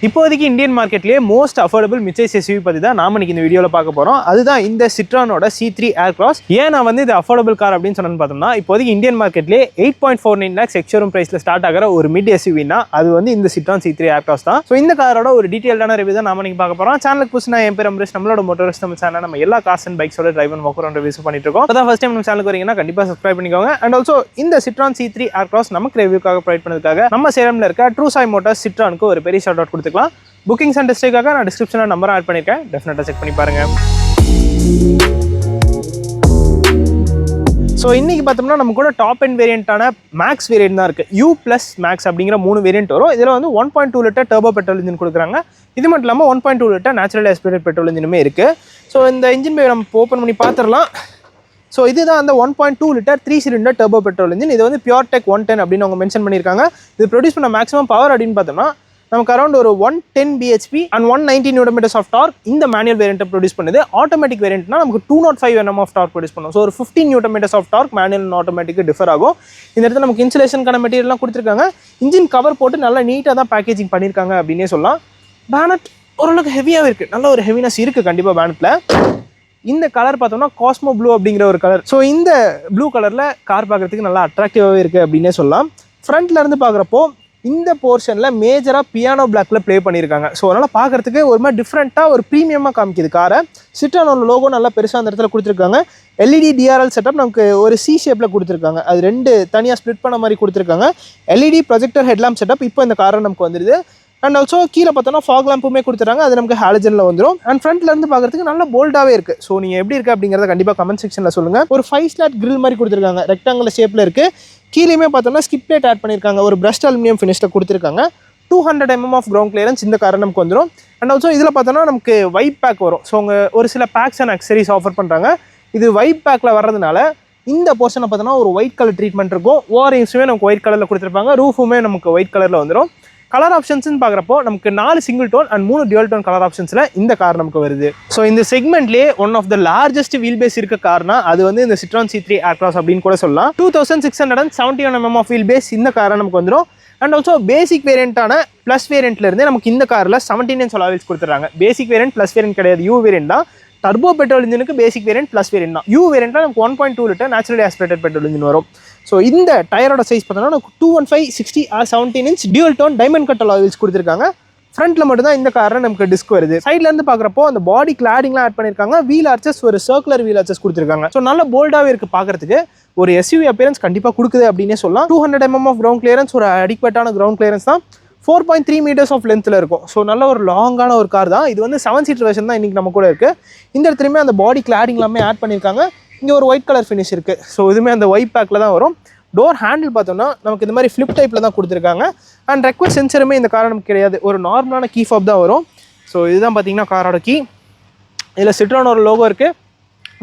இப்போதைக்கு இந்தியன் மார்க்கெட்லயே most affordable midsize SUV பத்தி தான் நாம இன்னைக்கு இந்த வீடியோல பார்க்க போறோம். அதுதான் இந்த சிட்ரானோட C3 ஏர்கிராஸ். ஏன் நான் வந்து இது அஃபோர்டபுள் கார் அப்படின்னு சொன்னேன்னு பார்த்தோம்னா, இப்போதைக்கு இந்தியன் மார்க்கெட்லயே 8.49 lakhs எக்ஸ்ஷோரூம் பிரைஸ்ல ஸ்டார்ட் ஆகிற ஒரு மிட் எஸ்யூவினா அது வந்து இந்த சிட்ரான் C3 ஏர்கிராஸ் தான். ஸோ இந்த காரோட ஒரு டீடைல்டான ரிவ்யூ தான் நாம இன்னைக்கு பார்க்க போறோம். சேனலுக்கு புதுசுனா என் பேர் அம்ரேஷ். நம்மளோட மோட்டார்ஸ் நம்ம சேனல் நம்ம எல்லா கார்ஸ் அண்ட் பைக்ஸோட drive and walk around reviews பண்ணிட்டு இருக்கோம். அதான் ஃபர்ஸ்ட் டைம் நம்ம சேனலுக்கு வரீங்கன்னா கண்டிப்பா சப்ஸ்கிரைப் பண்ணிக்கோங்க. அண்ட் ஆல்சோ இந்த சிட்ரான் C3 ஏர்கிராஸ் நமக்கு ரிவ்யூக்காக ப்ரொவைட் பண்ணதுக்காக நம்ம சேலம்ல இருக்க ட்ரூ சாய் மோட்டார்ஸ் சிட்ரானுக்கு ஒரு பெரிய ஷவுட் அவுட் கொடுத்துக்கலாம். புக்கிங்ஸ் அண்ட் டெஸ்ட்டுக்காக நான் டிஸ்கிரிப்ஷனில் நம்பர் ஆட் பண்ணியிருக்கேன். டெஃபினட்டாக செக் பண்ணி பாருங்கள். ஸோ இன்றைக்கி பார்த்தோம்னா நம்ம கூட டாப் அண்ட் வேரியண்ட்டான மேக்ஸ் வேரியன்ட் தான் இருக்குது. U+ மேக்ஸ் அப்படிங்கிற 3 வேரியன்ட் வரும். இதில் வந்து 1.2 லிட்டர் டர்போ பெட்ரோல் இன்ஜின் கொடுக்குறாங்க. இது மட்டும் இல்லாமல் 1.2 லிட்டர் நேச்சுரல் ஆஸ்பிரேட்டட் பெட்ரோல் இன்ஜினுமே இருக்குது. ஸோ இந்த இன்ஜின் நம்ம ஓப்பன் பண்ணி பார்த்துடலாம். ஸோ இதுதான் அந்த 1.2 litre 3 cylinder turbo petrol engine. இது வந்து PureTech 110 அப்படின்னு அவங்க மென்ஷன் பண்ணியிருக்காங்க. இது ப்ரொடியூஸ் பண்ண மேக்ஸிமம் பவர் அப்படின்னு பார்த்தோம்னா நமக்கு அரௌண்ட் ஒரு 110 bhp and 190 Nm of torque இந்த மேனுவல் வேரியண்ட்டை ப்ரொடியூஸ் பண்ணுது. ஆட்டோமேட்டிக் வேரியண்ட்னா நமக்கு 205 Nm ஆஃப் டார்க் ப்ரொடியூஸ் பண்ணும். ஸோ ஒரு 15 Nm of torque manual and automatic differ ஆகும். இந்த இடத்துல நமக்கு இன்சுலேஷனுக்கான மெட்டீரியல்லாம் கொடுத்துருக்காங்க. இன்ஜின் கவர் போட்டு நல்லா நீட்டாக தான் பேக்கேஜிங் பண்ணியிருக்காங்க அப்படின்னே சொல்லலாம். பேனட் ஓரளவுக்கு ஹெவியாகவே இருக்குது. நல்ல ஒரு ஹெவினஸ் இருக்குது கண்டிப்பாக பேனட்டில். இந்த கலர் பார்த்தோம்னா காஸ்மோ ப்ளூ அப்படிங்கிற ஒரு கலர். ஸோ இந்த ப்ளூ கலரில் கார் பார்க்குறதுக்கு நல்லா அட்ராக்டிவாகவே இருக்குது அப்படின்னே சொல்லலாம். ஃப்ரண்ட்ல இருந்து பார்க்குறப்போ இந்த போர்ஷனில் மேஜராக பியானோ பிளாக்கில் ப்ளே பண்ணியிருக்காங்க. ஸோ அதனால் பார்க்குறதுக்கு ஒரு மாதிரி டிஃப்ரெண்ட்டாக ஒரு ப்ரீமியமாக காமிக்குது காரை. சிட்ரானோட லோகோ நல்லா பெருசாக அந்த இடத்துல கொடுத்துருக்காங்க. LED DRL செட்டப் நமக்கு ஒரு C ஷேப்பில் கொடுத்துருக்காங்க. அது 2 தனியாக ஸ்ப்ளிட் பண்ண மாதிரி கொடுத்துருக்காங்க. LED ப்ரொஜெக்டர் ஹெட்லாம்ப் செட்டப் இப்போ இந்த காரை நமக்கு வந்துடுது. அண்ட் ஆல்சோ கீழே பார்த்தோன்னா ஃபாக் லேம்புமே கொடுத்துறாங்க. அது நமக்கு ஹாலஜனில் வந்துடும். அண்ட் ஃப்ரண்ட்லேருந்து பார்க்குறதுக்கு நல்ல போல்டாகவே இருக்குது. ஸோ நீங்கள் எப்படி இருக்குது அப்படிங்கிறத கண்டிப்பாக கமெண்ட் செக்ஷனில் சொல்லுங்கள். ஒரு 5 ஸ்லாட் கிரில் மாதிரி கொடுத்துருக்காங்க. ரெக்டாங்குலர் ஷேப்பில் இருக்குது. கீழேயுமே பார்த்தோம்னா ஸ்கிப் பிளேட் ஆட் பண்ணியிருக்காங்க. ஒரு பிரஸ்ட் அலுமினியம் ஃபினிஷில் கொடுத்துருக்காங்க. 200 mm ஆஃப் கிரவுண்ட் கிளியரன்ஸ் இந்த காரை நமக்கு வந்துடும். அண்ட் ஆல்சோ இதில் பார்த்தோன்னா நமக்கு வைப் பேக் வரும். ஸோ அவங்க ஒரு சில பேக்ஸ் அண்ட் அக்சரிஸ் ஆஃபர் பண்ணுறாங்க. இது வைப் பேக்கில் வர்றதுனால இந்த போர்ஷனை பார்த்தோன்னா ஒரு ஒயிட் கலர் ட்ரீட்மெண்ட் இருக்கும். ஓவரிங்ஸுமே நமக்கு ஒயிட் கலரில் கொடுத்துருப்பாங்க. ரூஃபுமே நமக்கு ஒயிட் கலரில் வந்துடும். கலர் ஆப்ஷன்ஸ்னு பார்க்குறப்போ நமக்கு 4 single tone and 3 dual tone colour ஆப்ஷன்ஸில் இந்த கார் நமக்கு வருது. ஸோ இந்த செக்மெண்ட்லேயே one of the largest wheel base இருக்க கார்னா அது வந்து இந்த சிட்ரான் C3 ஏர்கிராஸ் அப்படின்னு கூட சொல்லலாம். 2671 mm ஆஃப் வீல் பேஸ் இந்த காரை நமக்கு வந்துடும். அண்ட் ஆல்சோ பேசிக் வேரியண்ட்டான ப்ளஸ் வேரியண்ட்லேருந்து நமக்கு இந்த காரில் 17 inch அலாய்ஸ் கொடுத்துறாங்க. பேசிக் வேரியண்ட் ப்ளஸ் வேரியண்ட் கிடையாது, U வேரியண்ட் தான். டர்போ பெட்ரோல் இன்ஜினுக்கு பேசிக் வேரியண்ட் ப்ளஸ் வேரியண்ட் தான். U வேரியண்ட்ல நமக்கு 1.2 litre naturally aspirated petrol engine வரும். ஸோ இந்த டயரோட சைஸ் பார்த்தோம்னா நமக்கு 215/60 or 17 inch dual tone diamond cut alloys கொடுத்துருக்காங்க. ஃப்ரண்ட்ல மட்டும் தான் இந்த காரில் நமக்கு டிஸ்க் வருது. சைட்ல இருந்து பார்க்குறப்போ அந்த பாடி கிளாடிங்லாம் ஆட் பண்ணியிருக்காங்க. வீல் ஆர்ச்சஸ் ஒரு சர்க்குலர் வீல் ஆர்ச்சஸ் கொடுத்துருக்காங்க. ஸோ நல்ல போல்டாகவே இருக்குது பார்க்குறதுக்கு. ஒரு SUV அப்பியரன்ஸ் கண்டிப்பாக கொடுக்குது அப்படின்னே சொல்லலாம். 200 mm ஆஃப் கிரவுண்ட் கிளியரன்ஸ், ஒரு அடிக்வேட்டான கிரவுண்ட் கிளியரன்ஸ் தான். 4.3 meters ஆஃப் லென்த்தில் இருக்கும். ஸோ நல்ல ஒரு லாங்கான ஒரு கார் தான். இது வந்து 7 seater வெர்ஷன் தான் இன்றைக்கி நம்ம கூட இருக்குது. இந்த இடத்துலையுமே அந்த பாடி கிளாடிங் எல்லாமே ஆட் பண்ணியிருக்காங்க. இங்கே ஒரு ஒயிட் கலர் ஃபினிஷ் இருக்குது. ஸோ இதுவுமே அந்த ஒயிட் பேக்கில் தான் வரும். டோர் ஹேண்டில் பார்த்தோம்னா நமக்கு இந்த மாதிரி ஃப்ளிப் டைப்பில் தான் கொடுத்துருக்காங்க. அண்ட் ரெக்வஸ்ட் சென்சருமே இந்த காரை நமக்கு கிடையாது. ஒரு நார்மலான கீ ஃபாப் தான் வரும். ஸோ இதுதான் பார்த்தீங்கன்னா காரோட கீ. இதில் சிட்ரானோட லோகோ இருக்குது.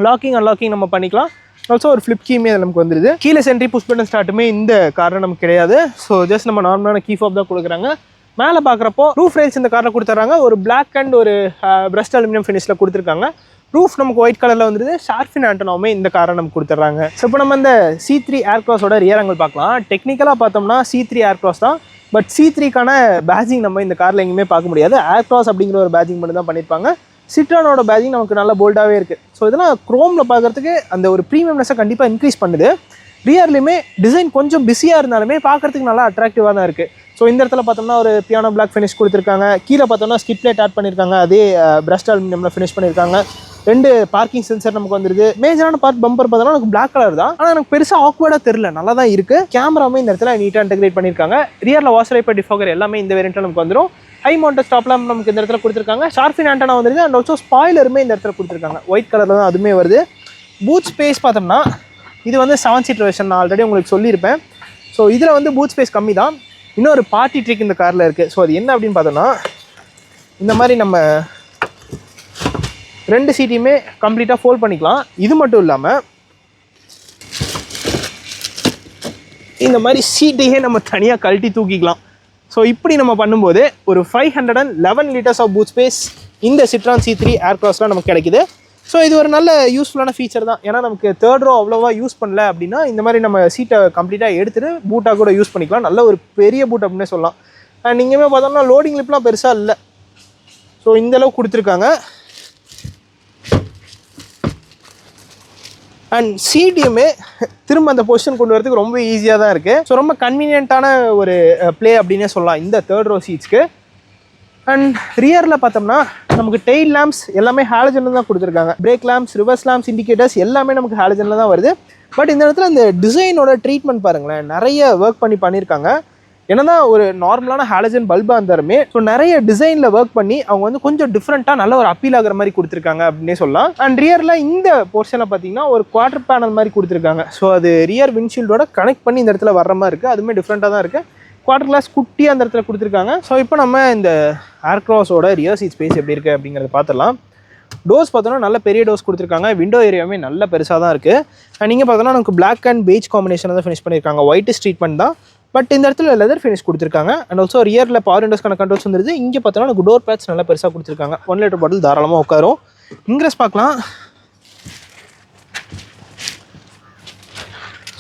லாக்கிங் அன்லாக்கிங் நம்ம பண்ணிக்கலாம். ஆல்சோ ஒரு ஃப்ளிப் கீமே நமக்கு வந்துடுது. கீழே சென்ட்ரி புஷ் பட்டன் ஸ்டார்ட்டுமே இந்த காரில் நமக்கு கிடையாது. ஸோ ஜஸ்ட் நம்ம நார்மலான கீ ஃபாப் தான் கொடுக்குறாங்க. மேலே பார்க்குறப்போ ரூஃப் ரைல்ஸ் இந்த காரில் கொடுத்துட்றாங்க. ஒரு பிளாக் அண்ட் ஒரு பிரஸ்ட் அலுமினியம் ஃபினிஷில் கொடுத்துருக்காங்க. ரூஃப் நமக்கு ஒயிட் கலரில் வந்துடுது. ஷார்ஃபின் ஆண்டனாவுமே இந்த காரை நமக்கு கொடுத்துட்றாங்க. ஸோ இப்போ நம்ம இந்த C3 ஏர்கிராஸோட ரியர் ஆங்கிள் பார்க்கலாம். டெக்னிக்கலாக பார்த்தோம்னா C3 ஏர்கிராஸ் தான். பட் C3க்கான பேஜிங் நம்ம இந்த காரில் எங்கேயுமே பார்க்க முடியாது. ஏர்கிராஸ் அப்படிங்கிற ஒரு பேஜிங் மட்டும் தான் பண்ணியிருப்பாங்க. சிட்ரானோட பேஜிங் நமக்கு நல்ல போல்டாகவே இருக்குது. ஸோ இதெல்லாம் க்ரோமில் பார்க்குறதுக்கு அந்த ஒரு ப்ரீமியம்னஸை கண்டிப்பாக இன்க்ரீஸ் பண்ணுது. ரியர்லையுமே டிசைன் கொஞ்சம் பிஸியாக இருந்தாலுமே பார்க்குறதுக்கு நல்லா அட்ராக்டிவாக தான் இருக்குது. ஸோ இந்த இடத்துல பார்த்தோம்னா ஒரு பியானோ பிளாக் ஃபினிஷ் கொடுத்துருக்காங்க. கீழே பார்த்தோம்னா ஸ்கிப் பிளேட் ஆட் பண்ணியிருக்காங்க. அதே பிரஸ்ட் அலுமினியமில் ஃபினிஷ் பண்ணியிருக்காங்க. 2 பார்க்கிங் சென்சர் நமக்கு வந்துருது. மேஜரான பார்ட் பம்பர் பார்த்தோம்னா எனக்கு பிளாக் கலர் தான். ஆனால் எனக்கு பெருசாக ஆக்வர்டாக தெரியல, நல்லா தான் இருக்குது. கேமராமே இந்த இடத்துல நீட்டாக இன்டெகிரேட் பண்ணியிருக்காங்க. ரியரில் வாஷர் வைப்பர் டிஃபாகர் எல்லாமே இந்த வேரியண்ட்டில் நமக்கு வந்துடும். ஹை மவுண்டட் ஸ்டாப் லேம்ப் நமக்கு இந்த இடத்துல கொடுத்துருக்காங்க. ஷார்ஃபின் ஆண்டனா வந்துருது. அண்ட் ஆல்சோ ஸ்பாய்லருமே இந்த இடத்துல கொடுத்துருக்காங்க. ஒயிட் கலரில் தான் அதுவுமே வருது. பூட் ஸ்பேஸ் பார்த்தோம்னா இது வந்து 7 seater வெர்ஷன் நான் ஆல்ரெடி உங்களுக்கு சொல்லியிருப்பேன். ஸோ இதில் வந்து பூட் ஸ்பேஸ் கம்மி தான். இன்னொரு பார்ட்டி ட்ரிக் இந்த காரில் இருக்குது. ஸோ அது என்ன அப்படின்னு பார்த்தோன்னா இந்த மாதிரி நம்ம 2 சீட்டையுமே கம்ப்ளீட்டாக ஃபோல்ட் பண்ணிக்கலாம். இது மட்டும் இல்லாமல் இந்த மாதிரி சீட்டையே நம்ம தனியாக கழட்டி தூக்கிக்கலாம். ஸோ இப்படி நம்ம பண்ணும்போது ஒரு 511 liters ஆஃப் பூட் ஸ்பேஸ் இந்த சிட்ரான் C3 ஏர்கிராஸ்லாம் நமக்கு கிடைக்குது. ஸோ இது ஒரு நல்ல யூஸ்ஃபுல்லான ஃபீச்சர் தான். ஏன்னா நமக்கு தேர்ட் ரோ அவ்வளோவா யூஸ் பண்ணல அப்படின்னா இந்த மாதிரி நம்ம சீட்டை கம்ப்ளீட்டாக எடுத்துகிட்டு பூட்டாக கூட யூஸ் பண்ணிக்கலாம். நல்ல ஒரு பெரிய பூட் அப்படின்னே சொல்லலாம். அண்ட் இங்கேயுமே பார்த்தோம்னா லோடிங் லிப்லாம் பெருசாக இல்லை. ஸோ இந்தளவுக்கு கொடுத்துருக்காங்க. அண்ட் சீட்டையுமே திரும்ப அந்த பொசிஷன் கொண்டு வரதுக்கு ரொம்ப ஈஸியாக தான் இருக்குது. ஸோ ரொம்ப கன்வீனியண்ட்டான ஒரு ப்ளே அப்படின்னே சொல்லலாம் இந்த தேர்ட் ரோ சீட்ஸ்க்கு. அண்ட் ரியரில் பார்த்தோம்னா நமக்கு டெயில் லேம்ப்ஸ் எல்லாமே ஹாலஜனில் தான் கொடுத்துருக்காங்க. Break lamps, reverse lamps, indicators எல்லாமே நமக்கு ஹாலஜனில் தான் வருது. பட் இந்த இடத்துல இந்த டிசைனோட ட்ரீட்மெண்ட் பாருங்களேன், நிறைய ஒர்க் பண்ணியிருக்காங்க. என்னதான் ஒரு நார்மலான ஹாலஜன் பல்பாக இருந்தாலுமே ஸோ நிறைய டிசைனில் ஒர்க் பண்ணி அவங்க வந்து கொஞ்சம் டிஃப்ரெண்ட்டாக நல்ல ஒரு அப்பீல் ஆகிற மாதிரி கொடுத்துருக்காங்க அப்படின்னே சொல்லலாம். அண்ட் ரியரில் இந்த போர்ஷனில் பார்த்தீங்கன்னா ஒரு குவார்டர் பேனல் மாதிரி கொடுத்துருக்காங்க. ஸோ அது ரியர் விண்ட்ஷீல்டோட கனெக்ட் பண்ணி இந்த இடத்துல வர்ற மாதிரி இருக்குது. அதுவுமே டிஃப்ரெண்ட்டாக தான் இருக்குது. குவார்டர் கிளாஸ் குட்டியாக அந்த இடத்துல கொடுத்துருக்காங்க. ஸோ இப்போ நம்ம இந்த ஏர்க்ராஸோட ரியர் சீட் ஸ்பேஸ் எப்படி இருக்குது அப்படிங்கிறத பார்த்துடலாம். டோர்ஸ் பார்த்தோன்னா நல்ல பெரிய டோர்ஸ் கொடுத்துருக்காங்க. விண்டோ ஏரியாவே நல்ல பெருசாக தான் இருக்குது. அண்ட் நீங்கள் பார்த்தோன்னா நமக்கு பிளாக் அண்ட் பெய்ஜ் காம்பினேஷன் தான் ஃபினிஷ் பண்ணியிருக்காங்க. ஒயிட் ட்ரீட்மெண்ட் தான், பட் இந்த இடத்துல லெதர் ஃபினிஷ் கொடுத்துருக்காங்க. அண்ட் ஆல்சோ ரியரில் பவர் விண்டோஸ்க்கான கண்ட்ரோல்ஸ் வந்துருது. இங்கே பார்த்தோன்னா நமக்கு டோர் பேட்ச் நல்லா பெருசாக கொடுத்துருக்காங்க. 1 லிட்டர் பாட்டில் தாராளமாக உட்காரும். இங்கிரஸ் பார்க்கலாம்.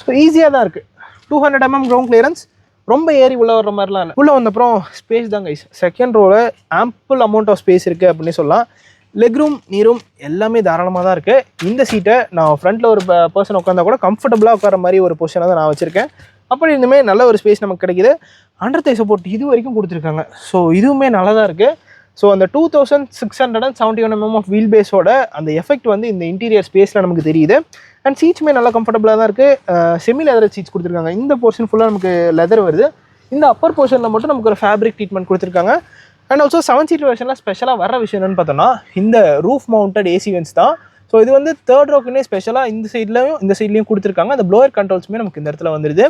ஸோ ஈஸியாக தான் இருக்குது. 200 mm கிரவுண்ட் கிளியரன்ஸ், ரொம்ப ஏறி உள்ளே வர்ற மாதிரிலாம் இல்லை. உள்ளே வந்தப்புறம் ஸ்பேஸ் தான் கைஸ். செகண்ட் ரோவில் ஆம்பிள் அமௌண்ட் ஆஃப் ஸ்பேஸ் இருக்குது அப்படின்னு சொல்லலாம். லெக் ரூம், நீ ரூம் எல்லாமே தாராளமாக தான் இருக்குது. இந்த சீட்டை நான் ஃப்ரண்ட்டில் ஒரு பர்சன் உட்காந்தா கூட கம்ஃபர்டபுளாக உட்கார மாதிரி ஒரு பொசிஷனாக தான் நான் வச்சுருக்கேன். அப்படி இருந்துமே நல்ல ஒரு ஸ்பேஸ் நமக்கு கிடைக்குது. அண்டர் தை சப்போர்ட் இது வரைக்கும் கொடுத்துருக்காங்க. ஸோ இதுவுமே நல்லா தான் இருக்குது. ஸோ அந்த 2671 mm ஆஃப் வீல் பேஸோட அந்த எஃபெக்ட் வந்து இந்த இன்டீரியர் ஸ்பேஸில் நமக்கு தெரியுது. அண்ட் சீட்ஸுமே நல்லா கம்ஃபர்டபுளாக தான் இருக்குது. செமி லெதர் சீட்ஸ் கொடுத்துருக்காங்க. இந்த போர்ஷன் ஃபுல்லாக நமக்கு லெதர் வருது. இந்த அப்பர் போர்ஷனில் மட்டும் நமக்கு ஒரு ஃபேப்ரிக் ட்ரீட்மெண்ட் கொடுத்துருக்காங்க. அண்ட் ஆல்சோ 7 சீட் வெர்ஷனில் ஸ்பெஷலாக வர விஷயம் என்னென்னு பார்த்தோன்னா இந்த ரூஃப் மவுண்டட் ஏசி வென்ட்ஸ் தான். ஸோ இது வந்து தேர்ட் ரோக்குன்னே ஸ்பெஷலாக இந்த சைட்லையும் கொடுத்துருக்காங்க. அந்த ப்ளோயர் கண்ட்ரோல்ஸுமே நமக்கு இந்த இடத்துல வந்துடுது.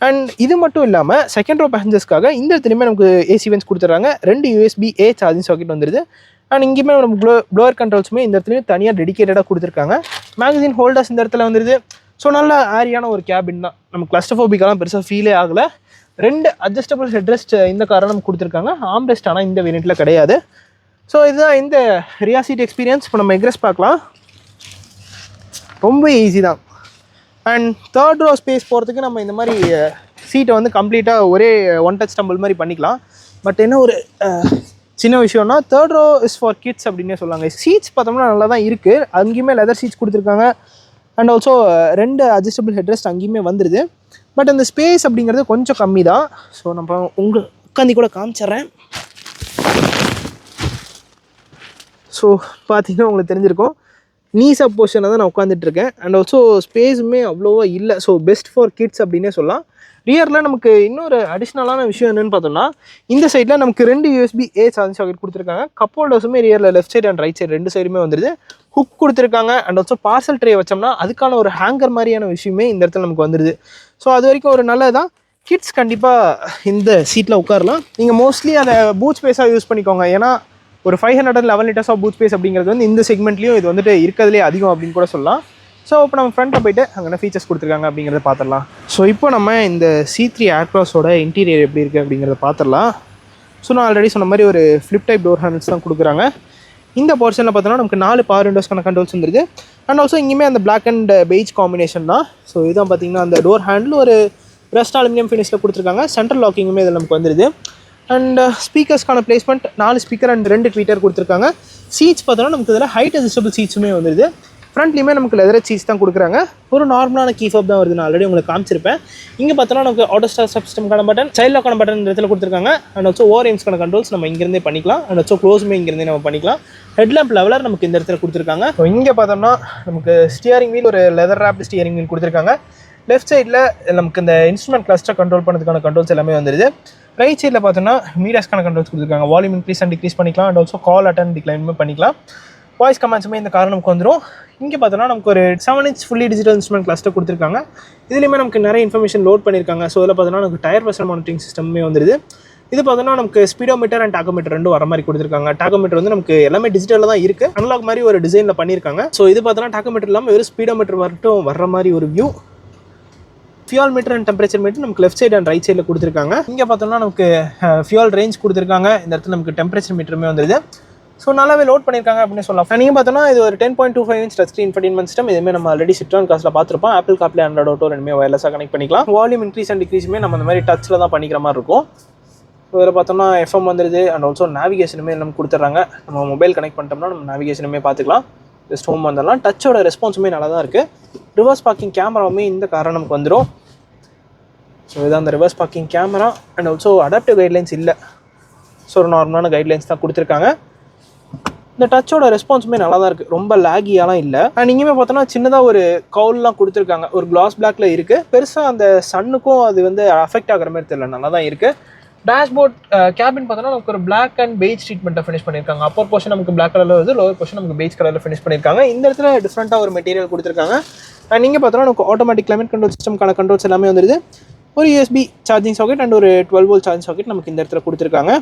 அண்ட் இது மட்டும் இல்லாமல் செகண்ட் ரோ பேசஞ்சர்ஸ்க்காக இந்த இடத்துலையுமே நமக்கு ஏசி வென்ட்ஸ் கொடுத்துட்றாங்க. 2 USB-A சார்ஜிங் சாக்கெட் வந்துடுது. அண்ட் இங்கேயுமே நமக்கு ப்ளோயர் கண்ட்ரோல்ஸுமே இந்த இடத்துலையும் தனியாக டெடிக்கேட்டடாக கொடுத்துருக்காங்க. மேகசின் ஹோல்டர்ஸ் இந்த இடத்துல வந்துடுது. ஸோ நல்ல ஏரியான ஒரு கேபின் தான். நம்ம கிளஸ்ட்ரோஃபோபிக்கெல்லாம் பெருசாக ஃபீலே ஆகலை. 2 அட்ஜஸ்டபிள் ஹெட்ரெஸ்ட் இந்த காரை நமக்கு கொடுத்துருக்காங்க. ஆம்ரெஸ்ட் ஆனால் இந்த வேரியண்ட்டில் கிடையாது. ஸோ இதுதான் இந்த ரியா சீட் எக்ஸ்பீரியன்ஸ். இப்போ நம்ம எக்ரெஸ்ட் பார்க்கலாம். ரொம்ப ஈஸி தான். அண்ட் தேர்ட் ரோ ஸ்பேஸ் போகிறதுக்கு நம்ம இந்த மாதிரி சீட்டை வந்து கம்ப்ளீட்டாக ஒரே ஒன் டச் டம்பிள் மாதிரி பண்ணிக்கலாம். பட் என்ன ஒரு சின்ன விஷயம்னா third row is for kids அப்படின்னே சொல்லாங்க. சீட்ஸ் பார்த்தோம்னா நல்லா தான் இருக்குது. அங்கேயுமே லெதர் சீட்ஸ் கொடுத்துருக்காங்க. அண்ட் ஆல்சோ 2 அட்ஜஸ்டபிள் ஹெட்ரெஸ்ட் அங்கேயுமே வந்துடுது. பட் அந்த ஸ்பேஸ் அப்படிங்கிறது கொஞ்சம் கம்மி தான். ஸோ நம்ம உட்காந்து கூட காமிச்சிட்றேன். ஸோ பார்த்தீங்கன்னா உங்களுக்கு தெரிஞ்சிருக்கும், நீஸ் அப் பொசிஷனில் தான் நான் உட்காந்துட்ருக்கேன். அண்ட் ஆல்சோ ஸ்பேஸுமே அவ்வளோவா இல்லை. ஸோ பெஸ்ட் ஃபார் கிட்ஸ் அப்படின்னே சொல்லலாம். ரியரில் நமக்கு இன்னொரு அடிஷ்னலான விஷயம் என்னென்னு பார்த்தோம்னா இந்த சைடில் நமக்கு 2 USB-A சார்ஜிங் சாக்கெட் கொடுத்துருக்காங்க. கப் ஹோல்டர்ஸுமே ரியரில் left side and right side 2 சைடுமே வந்துடுது. ஹுக் கொடுத்துருக்காங்க. அண்ட் ஆல்சோ பார்சல் ட்ரே வச்சோம்னா அதுக்கான ஒரு ஹேங்கர் மாதிரியான விஷயமே இந்த இடத்துல நமக்கு வந்துடுது. ஸோ அது வரைக்கும் ஒரு நல்லதான். கிட்ஸ் கண்டிப்பாக இந்த சீட்டில் உட்காரலாம். நீங்கள் மோஸ்ட்லி அதை பூட் ஸ்பேஸாக யூஸ் பண்ணிக்கோங்க. ஏன்னா ஒரு 511 liters ஆஃப் பூட் ஸ்பேஸ் அப்படிங்கிறது வந்து இந்த செக்மெண்ட்லேயும் இது வந்துட்டு இருக்கிறதுலே அதிகம் அப்படின்னு கூட சொல்லலாம். ஸோ இப்போ நம்ம ஃப்ரண்ட்டில் போய்ட்டு அங்கே ஃபீச்சர்ஸ் கொடுத்துருக்காங்க அப்படிங்கிறத பார்த்துடலாம். ஸோ இப்போ நம்ம இந்த C3 ஏர்க்ராஸோட இன்டீரியர் எப்படி இருக்குது அப்படிங்கிறத பார்த்துடலாம். ஸோ நான் ஆல்ரெடி சொன்ன மாதிரி ஒரு ஃப்ளிப் டைப் டோர் ஹேண்டில்ஸ் தான் கொடுக்குறாங்க. இந்த போர்ஷனில் பார்த்தோன்னா நமக்கு 4 பவர் விண்டோஸ்க்கான கண்ட்ரோல்ஸ் வந்துருது. அண்ட் ஆல்சோ இங்கேயுமே அந்த பிளாக் அண்ட் பெய்ஜ் காம்பினேஷன் தான். ஸோ இதுதான் பார்த்தீங்கன்னா அந்த டோர் ஹேண்டில் ஒரு ரஸ்ட் அலுமினியம் ஃபினிஷில் கொடுத்துருக்காங்க. சென்ட்ரல் லாக்கிங்குமே இதில் நமக்கு வந்துடுது. அண்ட் ஸ்பீக்கர்ஸ்க்கான பிளேஸ்மெண்ட் 4 ஸ்பீக்கர் அண்ட் 2 ட்வீட்டர் கொடுத்துருக்காங்க. சீட்ஸ் பார்த்தோன்னா நமக்கு இதில் ஹைட் அட்ஜஸ்டபிள் சீட்ஸுமே வந்துடுது. ஃப்ரண்ட்லேயுமே நமக்கு லெதர் சீட்ஸ் தான் கொடுக்குறாங்க. ஒரு நார்மலான கீ ஃபோப் தான் வருது. நான் ஆல்ரெடி உங்களுக்கு காமிச்சிருப்பேன். இங்கே பார்த்தோன்னா நமக்கு ஆட்டோ ஸ்டார்ட் சிஸ்டம்க்கான பட்டன், சைல்ட் லாக்கான பட்டன் இந்த இடத்துல கொடுத்துருக்காங்க. அண்ட் ஆல்சோ ஓஆர்எம்ஸ்க்கான கண்ட்ரோல்ஸ் நம்ம இங்கேருந்தே பண்ணிக்கலாம். அண்ட் ஆல்சோ க்ளோஸுமே இங்கேருந்தே நம்ம பண்ணிக்கலாம். ஹெட்லாம்ப் லெவலர் நமக்கு இந்த இடத்துல கொடுத்துருக்காங்க. ஸோ இங்கே பார்த்தோம்னா நமக்கு ஸ்டியரிங் வீல் ஒரு லெதர் ராப்ட் ஸ்டியரிங் வீல் கொடுத்துருக்காங்க. லெஃப்ட் சைடில் நமக்கு இந்த இன்ஸ்ட்ருமெண்ட் கிளஸ்டர் கண்ட்ரோல் பண்ணுறதுக்கான கண்ட்ரோல்ஸ் எல்லாமே வந்துடுது. ரைட் சைடில் பார்த்தோன்னா மீடியாஸ்க்கான கண்ட்ரோல்ஸ் கொடுத்துருக்காங்க. வால்யூம் இன்க்ரீஸ் அண்ட் டிக்ரீஸ் பண்ணிக்கலாம். அண்ட் ஆல்சோ கால் அட்டன் டிக்ளைனுமே பண்ணிக்கலாம். வாய்ஸ் கமாண்ட்ஸுமே இந்த காரணம் நமக்கு வந்துடும். இங்கே பார்த்தோன்னா நமக்கு ஒரு 7 inch fully digital instrument cluster கொடுத்துருக்காங்க. இதுலேயுமே நமக்கு நிறைய இன்ஃபர்மேஷன் லோட் பண்ணியிருக்காங்க. ஸோ இதில் பார்த்தோன்னா நமக்கு டயர் ப்ரெஷர் மானிட்டரிங் சிஸ்டமே வந்துடுது. இது பார்த்தோன்னா நமக்கு ஸ்பீடோமீட்டர் அண்ட் டாக்கோமீட்டர் 2 வர மாதிரி கொடுத்துருக்காங்க. டாக்கோமீட்டர் வந்து நமக்கு எல்லாமே டிஜிட்டலில் தான் இருக்குது. அனலாக் மாதிரி ஒரு டிசைனில் பண்ணியிருக்காங்க. ஸோ இது பார்த்தோன்னா டாக்கோமீட்டர் இல்லாமல் வெறும் ஸ்பீடோமீட்டர் மட்டும் வர மாதிரி ஒரு view. Fuel meter and temperature meter நமக்கு லெஃப்ட் சைடு அண்ட் ரைட் சைடில் கொடுத்துருக்காங்க. இங்கே பார்த்தோம்னா நமக்கு ஃபியூல் ரேஞ்ச் கொடுத்துருக்காங்க. இந்த இடத்துல நமக்கு டெம்பரேச்சர் மீட்டருமே வந்துடுது. ஸோ நல்லாவே லோட் பண்ணியிருக்காங்க அப்படின்னு சொல்லலாம். நீங்கள் பார்த்தோன்னா இது ஒரு 10.25 inch டச் ஸ்க்ரீன் இன்ஃபர்டெயின்மென்ட் சிஸ்டம். இதுவுமே நம்ம ஆல்ரெடி சிட்ரான் காசில் பார்த்துருப்போம். ஆப்பிள் கார்ப்ளே Android Auto ரெண்டுமே வயர்லெஸ்ஸாக கனெக்ட் பண்ணிக்கலாம். வால்யூம் இன்க்ரீஸ் அண்ட் டிக்ரீஸுமே நம்ம இந்த மாதிரி டச்சில் தான் பண்ணிக்கிற மாதிரி இருக்கும். இதில் பார்த்தோம்னா எஃப்எம் வந்துடுது அண்ட் ஆல்சோ நேவிகேஷனுமே நம்ம கொடுத்துட்றாங்க. நம்ம மொபைல் கனெக்ட் பண்ணிட்டோம்னா நம்ம நேவிகேஷனுமே பார்த்துக்கலாம். ஜஸ்ட் ஹோம் வந்துடலாம். டச்சோட ரெஸ்பான்ஸுமே நல்லா தான் இருக்குது. ரிவர்ஸ் பார்க்கிங் கேமராவுமே இந்த காரணம் நமக்கு வந்துடும். ஸோ இதான் அந்த reverse parking camera and also adaptive guidelines இல்லை. ஸோ ஒரு நார்மலான கைட்லைன்ஸ் தான் கொடுத்துருக்காங்க. இந்த டச்சோட ரெஸ்பான்ஸுமே நல்லா தான் இருக்குது. ரொம்ப லேகியாலாம் இல்லை. அண்ட் இங்கேயுமே பார்த்தோன்னா சின்னதாக ஒரு கவுல்லாம் கொடுத்துருக்காங்க. ஒரு கிளாஸ் பிளாக்ல இருக்குது. பெருசாக அந்த சன்னுக்கும் அது வந்து அஃபெக்ட் ஆகிற மாதிரி தெரியல. நல்லா தான் இருக்குது. டேஷ்போர்ட் கேபின் பார்த்தோன்னா நமக்கு ஒரு பிளாக் அண்ட் பெய்ஜ் ட்ரீட்மெண்ட்டை ஃபினிஷ் பண்ணியிருக்காங்க. அப்பர் போர்ஷன் நமக்கு பிளாக் கலரில் வருது, லோவர் போர்ஷன் நமக்கு பெய்ஜ் கலரில் ஃபினிஷ் பண்ணியிருக்காங்க. இந்த இடத்துல டிஃப்ரெண்ட்டாக ஒரு மெட்டீரியல் கொடுத்துருக்காங்க. அண்ட் இங்கே பார்த்தோன்னா நமக்கு ஆட்டோமேட்டிக் கிளைமேட் கண்ட்ரோல் சிஸ்டம்க்கான கண்ட்ரோல்ஸ் எல்லாமே வந்துடுது. ஒரு USB சார்ஜிங் சாக்கெட் அண்ட் ஒரு 12 volt சார்ஜிங் சாக்கெட் நமக்கு இந்த இடத்துல கொடுத்துருக்காங்க.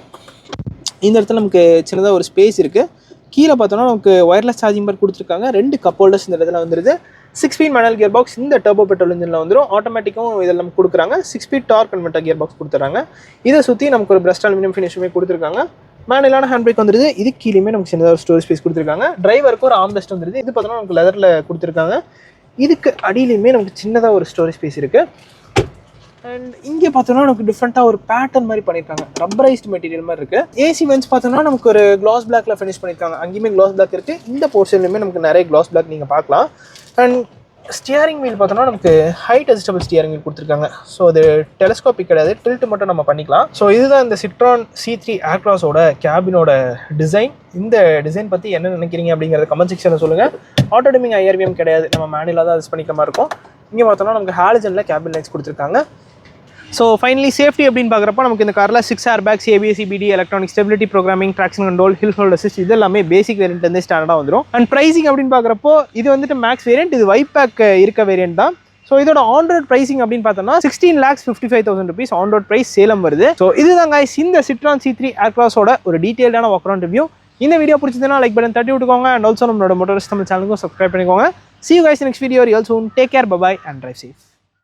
இந்த இடத்துல நமக்கு சின்னதாக ஒரு ஸ்பேஸ் இருக்குது. கீழே பார்த்தோன்னா நமக்கு ஒயர்லெஸ் சார்ஜிங் பர் கொடுத்துருக்காங்க. 2 கப் ஹோல்டர்ஸ் இந்த இடத்துல வந்துடுது. 6 ஸ்பீட் மேனுவல் கியர் பாக்ஸ் இந்த டர்போ பெட்ரோல் இன்ஜினில் வந்துடும். ஆட்டோமேட்டிக்கும் இதில் நமக்கு கொடுக்குறாங்க. 6 speed torque converter gear box கொடுத்துறாங்க. இதை சுற்றி நமக்கு ஒரு பிரஸ்ட் அலுமினியம் ஃபினிஷுமே கொடுத்துருக்காங்க. மேனுவலான ஹேண்ட் பிரேக் வந்துடுது. இது கீழேயுமே நமக்கு சின்னதாக ஒரு ஸ்டோரேஜ் ஸ்பேஸ் கொடுத்துருக்காங்க. டிரைவருக்கு ஒரு ஆர்ம்ரெஸ்ட் வந்துடுது. இது பார்த்தோன்னா நமக்கு லெதரில் கொடுத்துருக்காங்க. இதுக்கு அடியிலையுமே நமக்கு சின்னதாக ஒரு ஸ்டோரேஜ் ஸ்பேஸ் இருக்குது. அண்ட் இங்கே பார்த்தோன்னா நமக்கு டிஃப்ரெண்ட்டாக ஒரு பேட்டர்ன் மாதிரி பண்ணியிருக்காங்க. ரப்பரைஸ்டு மெட்டீரியல் மாதிரி இருக்குது. ஏசி வென்ஸ் பார்த்தோன்னா நமக்கு ஒரு கிளாஸ் பிளாக்ல ஃபினிஷ் பண்ணியிருக்காங்க. அங்கேயுமே கிளாஸ் பிளாக் இருக்குது. இந்த போர்ஷன்லையுமே நமக்கு நிறைய கிளாஸ் பிளாக் நீங்கள் பார்க்கலாம். அண்ட் ஸ்டியரிங் வீல் பார்த்தோன்னா நமக்கு ஹைட் அட்ஜஸ்டபிள் ஸ்டியரிங் வீல் கொடுத்துருக்காங்க. ஸோ அது டெலஸ்கோபிக் கிடையாது, டில்ட் மட்டும் நம்ம பண்ணிக்கலாம். ஸோ இதுதான் இந்த சிட்ரான் C3 ஏர்க்ராஸோட கேபினோட டிசைன். இந்த டிசைன் பற்றி என்ன நினைக்கிறீங்க அப்படிங்கிறத கமெண்ட் செக்ஷனில் சொல்லுங்கள். ஆட்டோ டிமிங் IRVM கிடையாது, நம்ம மேனுவலாக தான் யூஸ் பண்ணிக்கிற மாதிரி இருக்கும். இங்கே பார்த்தோன்னா நமக்கு ஹாலஜனில் கேபின் லைட்ஸ் கொடுத்துருக்காங்க. ஸோ ஃபைனலி சேஃப்டி அப்படின்னு பார்க்குறப்ப நமக்கு இந்த காரில் 6 airbags, ABS, EBD, electronic stability programming, traction control, hill hold assist இது எல்லாமே பேசிக் வேரியன்ட்லேருந்து ஸ்டாண்டர்டாக வந்துடும். அண்ட் ப்ரைசிங் அப்படின்னு பார்க்குறப்போ இது வந்துட்டு மேக்ஸ் வேரியன்ட், இது வைப் பேக் இருக்க வேரியன்ட் தான். ஸோ இதோட ஆன் ரோட் ப்ரைசிங் அப்படின்னு பார்த்தோம்னா 16,55,000 rupees on road price Salem வருது. ஸோ இதுதான் guys இந்த சிட்ரான் C3 ஏர்க்ராஸோட ஒரு டீட்டெயிலான வாக் அரவுண்ட் ரிவ்யூ. இந்த வீடியோ பிடிச்சதுன்னா லைக் பட்டன் தட்டி விட்டுக்கோங்க. அண்ட் ஆல்சோ நம்மளோட மோட்டாரிஸ்ட் தமிழ் சேனலுக்கும் சப்ஸ்கிரைப் பண்ணிக்கோங்க. See you guys in next video real soon. Take care, bye bye and drive safe.